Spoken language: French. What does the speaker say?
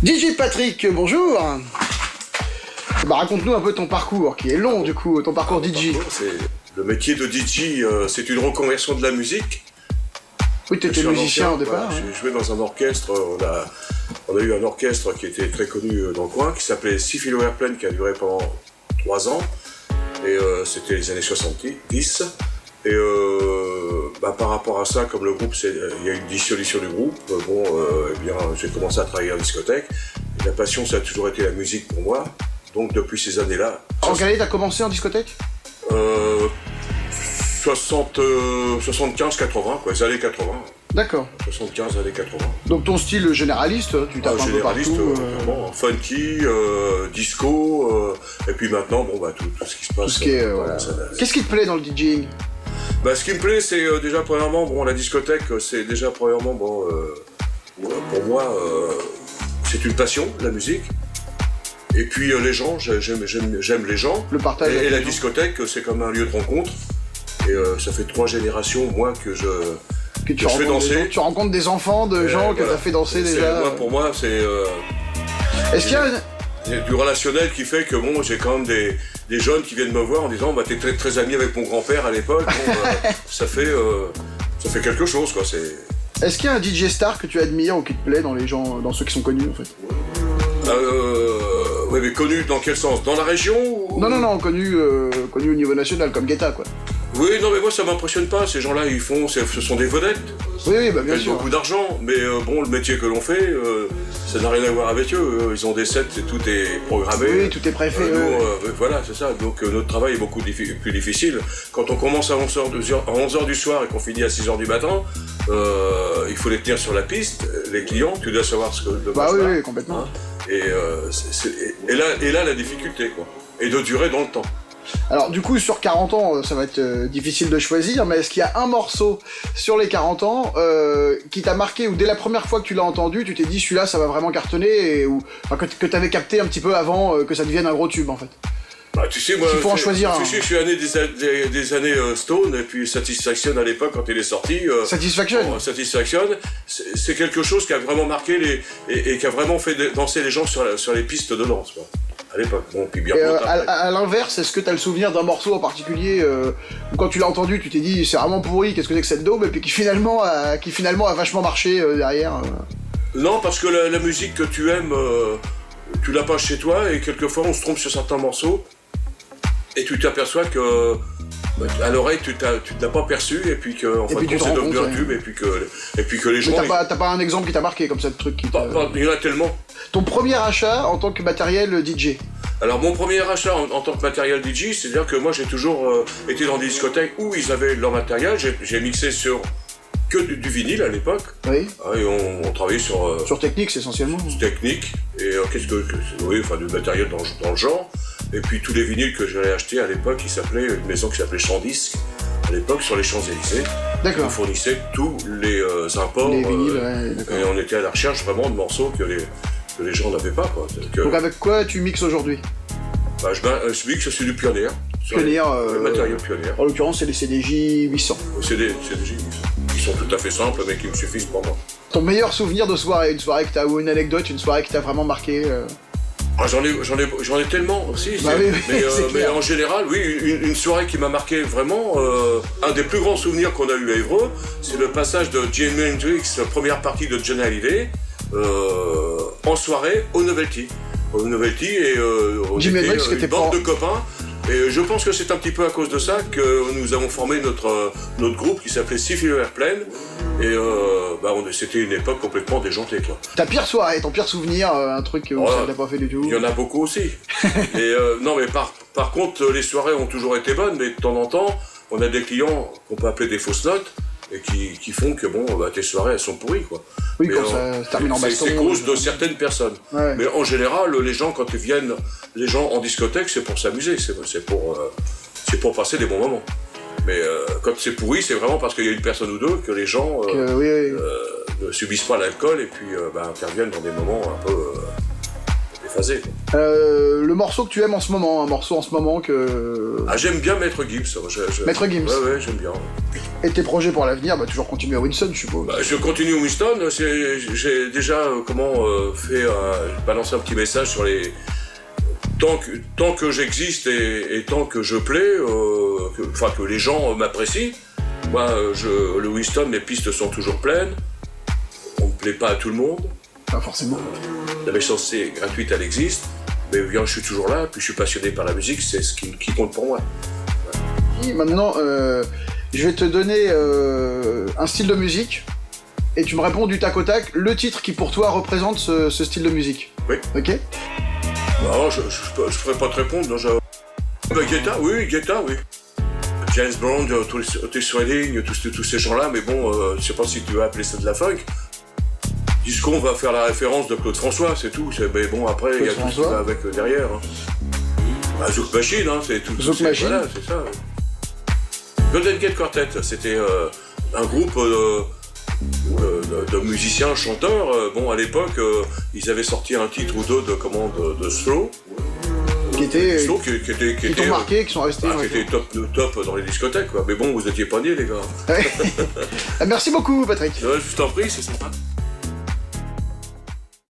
DJ Patrick, bonjour. Bah, raconte-nous un peu ton parcours, qui est long du coup, ton parcours DJ. Le métier de DJ, c'est une reconversion de la musique. Oui, tu étais musicien au départ. J'ai joué dans un orchestre, on a eu un orchestre qui était très connu dans le coin, qui s'appelait Syphilo Airplane, qui a duré pendant 3 ans. Et c'était les années 70. Et par rapport à ça, comme le groupe, il y a eu une dissolution du groupe, j'ai commencé à travailler en discothèque. Et la passion, ça a toujours été la musique pour moi. Donc depuis ces années-là... En quelle année t'as commencé en discothèque 75-80, quoi, les années 80. D'accord. 75, années 80. Donc ton style généraliste, tu tapes un peu partout funky, disco, et puis maintenant, tout ce qui se passe... Qu'est-ce qui te plaît dans le DJing? Ce qui me plaît, c'est déjà premièrement, la discothèque, c'est déjà premièrement, pour moi, c'est une passion, la musique. Et puis les gens, j'aime les gens. Le partage. Et la discothèque, c'est comme un lieu de rencontre. Et ça fait 3 générations, moi, que je fais danser. Tu rencontres des enfants de gens que tu as fait danser déjà. Pour moi, c'est... Est-ce qu'il y a... Il y a du relationnel qui fait que j'ai quand même des jeunes qui viennent me voir en disant t'es très, très ami avec mon grand-père à l'époque. Ça fait quelque chose, quoi. Est-ce qu'il y a un DJ star que tu admires ou qui te plaît dans les gens, dans ceux qui sont connus en fait? Oui, mais connu dans quel sens? Dans la région ou... Non, connu au niveau national, comme Guetta, quoi. Oui, non, mais moi ça m'impressionne pas, ces gens-là, ce sont des vedettes. Oui, bien sûr. Ils ont beaucoup d'argent, mais le métier que l'on fait, ça n'a rien à voir avec eux. Ils ont des sets, tout est programmé. Oui, tout est préfet. Voilà, c'est ça. Donc notre travail est beaucoup plus difficile. Quand on commence à 11h du soir et qu'on finit à 6h du matin, il faut les tenir sur la piste, les clients, tu dois savoir ce que... Oui, complètement. Et là, la difficulté, quoi. Et de durer dans le temps. Alors du coup, sur 40 ans, ça va être difficile de choisir, mais est-ce qu'il y a un morceau sur les 40 ans qui t'a marqué, ou dès la première fois que tu l'as entendu, tu t'es dit celui-là ça va vraiment cartonner, que t'avais capté un petit peu avant que ça devienne un gros tube en fait? Tu sais, moi, il faut en choisir un. Je suis né des années Stone, et puis Satisfaction à l'époque quand il est sorti. Satisfaction. Satisfaction, c'est quelque chose qui a vraiment marqué et qui a vraiment fait danser les gens sur les pistes de danse, quoi. À l'époque, puis bien à l'inverse, est-ce que t'as le souvenir d'un morceau en particulier où quand tu l'as entendu, tu t'es dit c'est vraiment pourri, qu'est-ce que c'est que cette daube, et puis qui finalement a vachement marché derrière Non, parce que la musique que tu aimes, tu l'as pas chez toi, et quelquefois on se trompe sur certains morceaux, et tu t'aperçois que à l'oreille tu ne l'as pas perçu, et puis que c'est devenu un tube, et puis que les gens... T'as pas un exemple qui t'a marqué comme ça, de truc qui t'a... Il y en a tellement. Ton premier achat en tant que matériel DJ? Alors mon premier achat en tant que matériel DJ, c'est-à-dire que moi j'ai toujours été dans des discothèques où ils avaient leur matériel, j'ai mixé sur que du vinyle à l'époque. Oui. Et on travaillait sur... sur Technics essentiellement. Technique, et du matériel dans le genre. Et puis tous les vinyles que j'allais acheter à l'époque, une maison qui s'appelait Champs-Disques, à l'époque sur les Champs-Élysées. D'accord. On fournissait tous les imports. Les vinyles, et on était à la recherche vraiment de morceaux que les gens n'avaient pas, quoi. Donc avec quoi tu mixes aujourd'hui? Je mixe sur du Pioneer. Le matériel Pioneer. En l'occurrence, c'est les CDJ 800. CDJ 800. Ils sont tout à fait simples, mais qui me suffisent pour moi. Ton meilleur souvenir de soirée, ou une anecdote, une soirée qui t'a vraiment marqué J'en ai tellement aussi, mais en général, oui, une soirée qui m'a marqué vraiment, un des plus grands souvenirs qu'on a eu à Évreux, c'est le passage de Jimi Hendrix, première partie de John Hallyday, en soirée au Novelty. Et on était une bande de copains. Et je pense que c'est un petit peu à cause de ça que nous avons formé notre groupe qui s'appelait Syphilo Airplane. Et c'était une époque complètement déjantée, quoi. Ta pire soirée, ton pire souvenir, un truc où ça t'a pas fait du tout? Il y en a beaucoup aussi. Non, mais par contre, les soirées ont toujours été bonnes, mais de temps en temps, on a des clients qu'on peut appeler des fausses notes, et qui font que tes soirées elles sont pourries, quoi. Oui, mais quand ça se termine en baston. C'est cause de certaines personnes. Ouais. Mais en général, les gens quand ils viennent, les gens en discothèque, c'est pour s'amuser, c'est pour passer des bons moments. Mais quand c'est pourri, c'est vraiment parce qu'il y a une personne ou deux que les gens ne subissent pas l'alcool et puis interviennent dans des moments un peu phasé. Le morceau que tu aimes en ce moment, un morceau en ce moment que... Ah, j'aime bien Maître Gibbs. Maître Gibbs. Ouais, j'aime bien. Et tes projets pour l'avenir, toujours continuer à Winston, je suppose. Je continue à Winston, j'ai déjà fait balancer un petit message sur les... Tant que j'existe et tant que je plais, que les gens m'apprécient, moi, le Winston, les pistes sont toujours pleines, on ne plaît pas à tout le monde. Pas forcément. La méchanceté gratuite, elle existe, mais bien, je suis toujours là, puis je suis passionné par la musique, c'est ce qui compte pour moi. Et maintenant, je vais te donner un style de musique, et tu me réponds du tac au tac, le titre qui pour toi représente ce style de musique. Oui. Ok. Non, je ne ferai pas te répondre. Guetta, oui. James Brown, Otis Redding, tous ces gens-là, mais bon, je sais pas si tu vas appeler ça de la funk. Disco, on va faire la référence de Claude François, c'est tout. Mais bon, après, il y a tout ce qui va avec derrière. Zouk Machine, c'est tout. Zouk Machine. Voilà, c'est ça. Golden Gate Quartet, c'était un groupe de musiciens, chanteurs. À l'époque, ils avaient sorti un titre ou deux de slow. Qui t'ont marqué, qui sont restés. Qui étaient top dans les discothèques, quoi. Mais bon, vous étiez pas nés, les gars. Merci beaucoup, Patrick. Je t'en prie, c'est sympa.